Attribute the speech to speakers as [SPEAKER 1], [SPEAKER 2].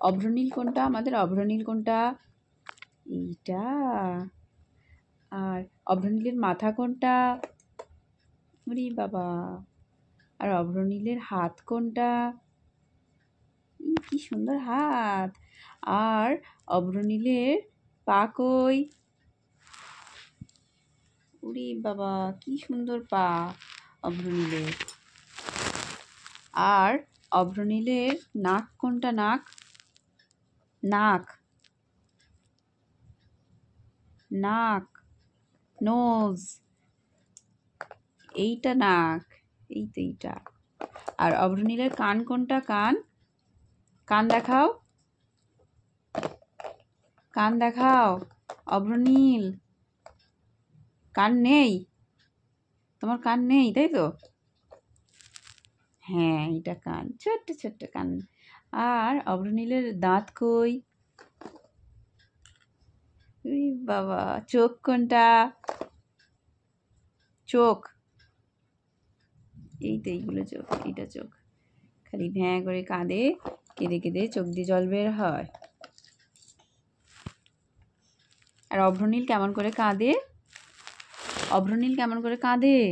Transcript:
[SPEAKER 1] অভ্রনীল কোনটা আমাদের? অভ্রনীল কোনটা? এইটা। আর অভ্রনীলের মাথা কোনটা? ওরে বাবা! আর অভ্রনীলের হাত কোনটা? কি সুন্দর হাত! আর অভ্রনীলের পা কই? ওরে বাবা, কি সুন্দর পা অভ্রনীলের! আর অভ্রনীলের নাক কোনটা? নাক, নাক, নাক, নোজ, এইটা নাক, এই তো এইটা। আর অভ্রনীলের কান কোনটা? কান, কান দেখাও, কান দেখাও। অভ্রনীল, কান নেই? তোমার কান নেই, তাই তো? হ্যাঁ, এটা কান, ছোট্ট ছোট্ট কান। আর অভ্রনীলের দাঁত কই? ওরে বাবা! চোখ কোনটা? চোখ, এই তো এইগুলো চোখ, এইটা চোখ। খালি ভ্যাঁ করে কাঁদে, কেঁদে কেঁদে চোখ দিয়ে জল বের হয়। আর অভ্রনীল কেমন করে কাঁদে? অভ্রনীল কেমন করে কাঁদে?